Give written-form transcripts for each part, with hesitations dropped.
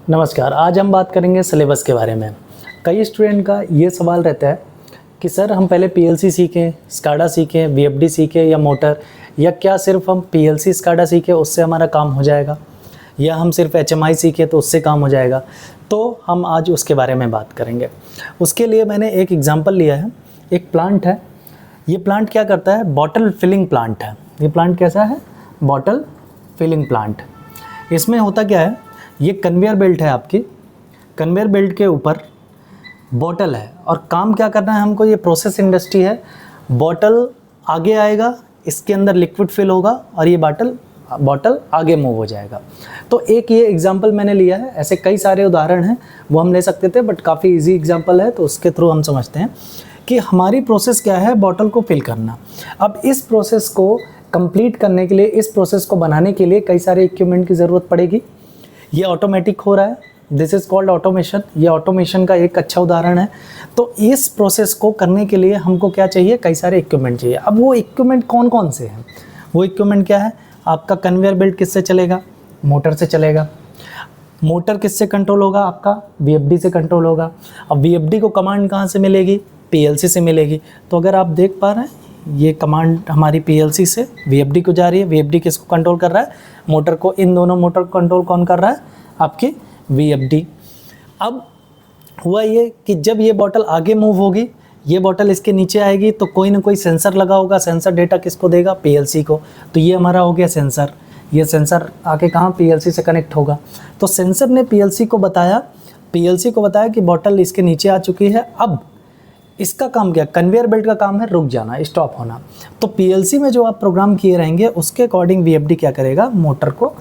नमस्कार। आज हम बात करेंगे सिलेबस के बारे में। कई स्टूडेंट का ये सवाल रहता है कि सर हम पहले पीएलसी सीखें, स्काडा सीखें, वीएफडी सीखें या मोटर, या क्या सिर्फ हम पीएलसी स्काडा सीखें उससे हमारा काम हो जाएगा, या हम सिर्फ एचएमआई सीखें तो उससे काम हो जाएगा। तो हम आज उसके बारे में बात करेंगे। उसके लिए मैंने एक एग्जांपल लिया है। एक प्लांट है, ये प्लांट क्या करता है, बॉटल फिलिंग प्लांट है। ये प्लांट कैसा है, बॉटल फिलिंग प्लांट। इसमें होता क्या है, ये कन्वेयर बेल्ट है आपकी, कन्वेयर बेल्ट के ऊपर बॉटल है और काम क्या करना है हमको, ये प्रोसेस इंडस्ट्री है। बॉटल आगे आएगा, इसके अंदर लिक्विड फिल होगा और ये बॉटल आगे मूव हो जाएगा। तो एक ये एग्जांपल मैंने लिया है, ऐसे कई सारे उदाहरण हैं वो हम ले सकते थे, बट काफ़ी इजी एग्जांपल है तो उसके थ्रू हम समझते हैं कि हमारी प्रोसेस क्या है, बॉटल को फिल करना। अब इस प्रोसेस को कंप्लीट करने के लिए, इस प्रोसेस को बनाने के लिए कई सारे इक्विपमेंट की ज़रूरत पड़ेगी। ये ऑटोमेटिक हो रहा है, दिस इज़ कॉल्ड ऑटोमेशन। ये ऑटोमेशन का एक अच्छा उदाहरण है। तो इस प्रोसेस को करने के लिए हमको क्या चाहिए, कई सारे इक्विपमेंट चाहिए। अब वो इक्विपमेंट कौन कौन से हैं, वो इक्विपमेंट क्या है, आपका कन्वेयर बेल्ट किससे चलेगा, मोटर से चलेगा। मोटर किससे कंट्रोल होगा, आपका वीएफडी से कंट्रोल होगा। अब वीएफडी को कमांड कहाँ से मिलेगी, पीएलसी से मिलेगी। तो अगर आप देख पा रहे हैं, ये कमांड हमारी पीएलसी से वीएफडी को जा रही है। वीएफडी किसको कंट्रोल कर रहा है, मोटर को। इन दोनों मोटर को कंट्रोल कौन कर रहा है, आपकी वीएफडी। अब हुआ ये कि जब ये बॉटल आगे मूव होगी, ये बॉटल इसके नीचे आएगी तो कोई ना कोई सेंसर लगा होगा। सेंसर डेटा किसको देगा, पीएलसी को। तो ये हमारा हो गया सेंसर। ये सेंसर आके कहाँ, पीएलसी से कनेक्ट होगा। तो सेंसर ने पीएलसी को बताया कि बॉटल इसके नीचे आ चुकी है। अब इसका काम क्या, कन्वेयर बेल्ट का काम है रुक जाना, स्टॉप होना। तो पीएलसी में जो आप प्रोग्राम किए रहेंगे उसके अकॉर्डिंग वीएफडी क्या करेगा, मोटर को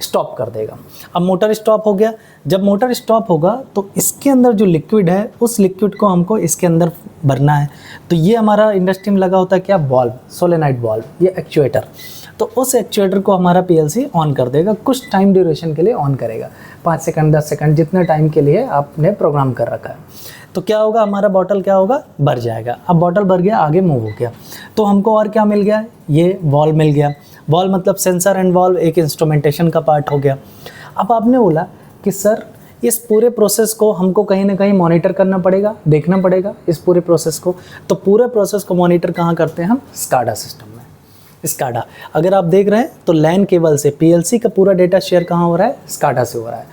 स्टॉप कर देगा। अब मोटर स्टॉप हो गया। जब मोटर स्टॉप होगा तो इसके अंदर जो लिक्विड है, उस लिक्विड को हमको इसके अंदर भरना है। तो ये हमारा इंडस्ट्री में लगा होता है क्या, वाल्व, सोलेनॉइड वाल्व, ये एक्चुएटर। तो उस एक्चुएटर को हमारा पीएलसी ऑन कर देगा, कुछ टाइम ड्यूरेशन के लिए ऑन करेगा, 5 सेकंड 10 सेकंड, जितने टाइम के लिए आपने प्रोग्राम कर रखा है। तो क्या होगा, हमारा बॉटल क्या होगा, भर जाएगा। अब बॉटल भर गया, आगे मूव हो गया। तो हमको और क्या मिल गया, ये वॉल्व मिल गया। वॉल्व मतलब सेंसर एंड वॉल्व एक इंस्ट्रूमेंटेशन का पार्ट हो गया। अब आपने बोला कि सर इस पूरे प्रोसेस को हमको कहीं ना कहीं मॉनिटर करना पड़ेगा, देखना पड़ेगा इस पूरे प्रोसेस को। तो पूरे प्रोसेस को मॉनिटर कहाँ करते हैं हम, स्काडा सिस्टम में। स्काडा अगर आप देख रहे हैं तो लैन केबल से पीएलसी का पूरा डेटा शेयर कहाँ हो रहा है, स्काडा से हो रहा है।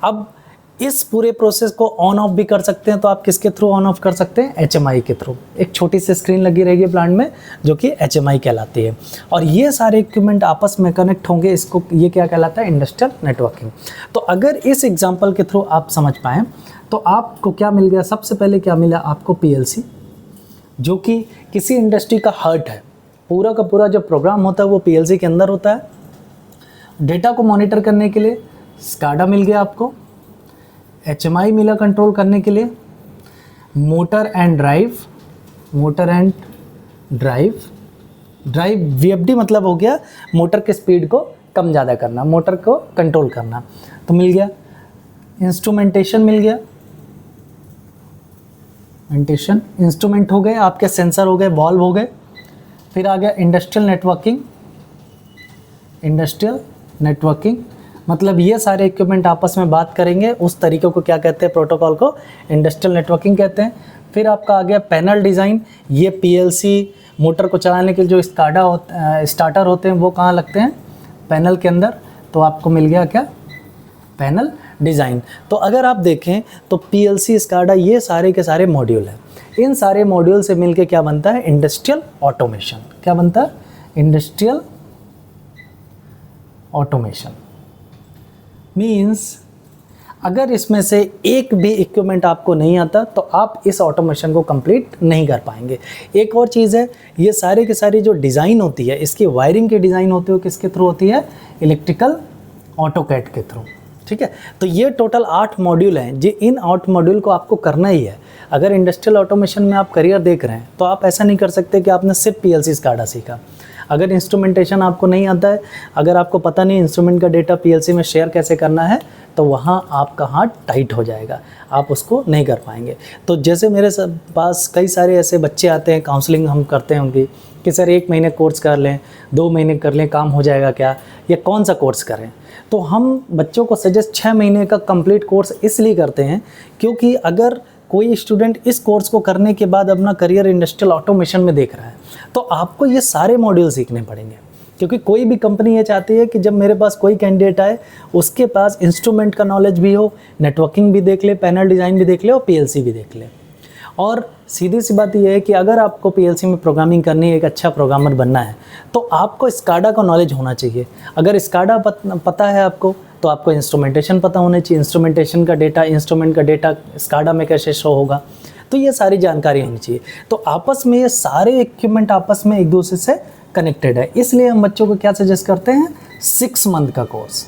अब इस पूरे प्रोसेस को ऑन ऑफ भी कर सकते हैं, तो आप किसके थ्रू ऑन ऑफ कर सकते हैं, एचएमआई के थ्रू। एक छोटी सी स्क्रीन लगी रहेगी प्लांट में जो कि एचएमआई कहलाती है, और ये सारे इक्विपमेंट आपस में कनेक्ट होंगे। इसको ये क्या कहलाता है, इंडस्ट्रियल नेटवर्किंग। तो अगर इस एग्जांपल के थ्रू आप समझ पाएँ तो आपको क्या मिल गया, सबसे पहले क्या मिला आपको, पीएलसी, जो कि किसी इंडस्ट्री का हार्ट है। पूरा का पूरा जो प्रोग्राम होता है वो पीएलसी के अंदर होता है। डेटा को मॉनिटर करने के लिए स्काडा मिल गया आपको, एचएमआई मिला कंट्रोल करने के लिए, मोटर एंड ड्राइव वीएफडी मतलब हो गया मोटर के स्पीड को कम ज़्यादा करना, मोटर को कंट्रोल करना। तो मिल गया इंस्ट्रूमेंटेशन, मिल गया इंस्ट्रूमेंट हो गए आपके, सेंसर हो गए, वॉल्व हो गए। फिर आ गया इंडस्ट्रियल नेटवर्किंग मतलब ये सारे इक्विपमेंट आपस में बात करेंगे, उस तरीके को क्या कहते हैं, प्रोटोकॉल को इंडस्ट्रियल नेटवर्किंग कहते हैं। फिर आपका आ गया पैनल डिज़ाइन। ये पीएलसी मोटर को चलाने के लिए जो स्टार्टर होते हैं वो कहाँ लगते हैं, पैनल के अंदर। तो आपको मिल गया क्या, पैनल डिज़ाइन। तो अगर आप देखें तो पीएलसी, स्काडा, ये सारे के सारे मॉड्यूल हैं। इन सारे मॉड्यूल से मिलके क्या बनता है, इंडस्ट्रियल ऑटोमेशन। क्या बनता है, इंडस्ट्रियल ऑटोमेशन। मीन्स अगर इसमें से एक भी इक्विपमेंट आपको नहीं आता तो आप इस ऑटोमेशन को कंप्लीट नहीं कर पाएंगे। एक और चीज़ है, ये सारे के सारी जो डिज़ाइन होती है, इसकी वायरिंग की डिज़ाइन होती है, किसके थ्रू होती है, इलेक्ट्रिकल ऑटोकैड के थ्रू। ठीक है, तो ये टोटल 8 मॉड्यूल हैं जी। इन 8 मॉड्यूल को आपको करना ही है। अगर इंडस्ट्रियल ऑटोमेशन में आप करियर देख रहे हैं तो आप ऐसा नहीं कर सकते कि आपने सिर्फ पीएलसी स्काडा सीखा। अगर इंस्ट्रूमेंटेशन आपको नहीं आता है, अगर आपको पता नहीं इंस्ट्रूमेंट का डेटा पीएलसी में शेयर कैसे करना है, तो वहाँ आपका हाथ टाइट हो जाएगा, आप उसको नहीं कर पाएंगे। तो जैसे मेरे पास कई सारे ऐसे बच्चे आते हैं, काउंसलिंग हम करते हैं उनकी, कि सर 1 महीने कोर्स कर लें, 2 महीने कर लें, काम हो जाएगा क्या, या कौन सा कोर्स करें। तो हम बच्चों को सजेस्ट 6 महीने का कंप्लीट कोर्स इसलिए करते हैं क्योंकि अगर कोई स्टूडेंट इस कोर्स को करने के बाद अपना करियर इंडस्ट्रियल ऑटोमेशन में देख रहा है तो आपको ये सारे मॉड्यूल सीखने पड़ेंगे, क्योंकि कोई भी कंपनी ये चाहती है कि जब मेरे पास कोई कैंडिडेट आए उसके पास इंस्ट्रूमेंट का नॉलेज भी हो, नेटवर्किंग भी देख ले, पैनल डिज़ाइन भी देख ले और पीएलसी भी देख ले। और सीधी सी बात यह है कि अगर आपको पीएलसी में प्रोग्रामिंग करनी है, एक अच्छा प्रोग्रामर बनना है, तो आपको स्काडा का नॉलेज होना चाहिए। अगर स्काडा पता है आपको तो आपको इंस्ट्रूमेंटेशन पता होना चाहिए, इंस्ट्रूमेंटेशन का डेटा, इंस्ट्रूमेंट का डेटा स्काडा में कैसे शो होगा, तो ये सारी जानकारी होनी चाहिए। तो आपस में ये सारे इक्विपमेंट आपस में एक दूसरे से कनेक्टेड है, इसलिए हम बच्चों को क्या सजेस्ट करते हैं, 6 मंथ का कोर्स,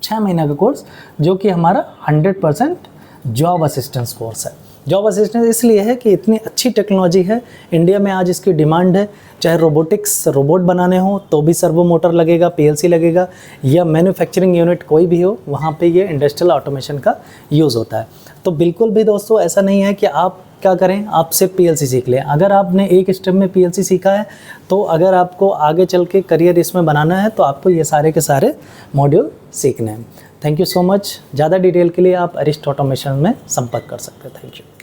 6 महीना का कोर्स, जो कि हमारा 100% जॉब असिस्टेंस कोर्स है। जॉब असिस्टेंस इसलिए है कि इतनी अच्छी टेक्नोलॉजी है, इंडिया में आज इसकी डिमांड है। चाहे रोबोटिक्स, रोबोट बनाने हो तो भी सर्वो मोटर लगेगा, पीएलसी लगेगा, या मैन्युफैक्चरिंग यूनिट कोई भी हो, वहाँ पे ये इंडस्ट्रियल ऑटोमेशन का यूज़ होता है। तो बिल्कुल भी दोस्तों ऐसा नहीं है कि आप क्या करें, आप सिर्फ पीएलसी सीख लें। अगर आपने एक स्टेप में पीएलसी सीखा है तो अगर आपको आगे चल के करियर इसमें बनाना है तो आपको ये सारे के सारे मॉड्यूल सीखने हैं। Thank you so much. ज़्यादा डिटेल के लिए आप अरिस्ट ऑटोमेशन में संपर्क कर सकते हैं। Thank you.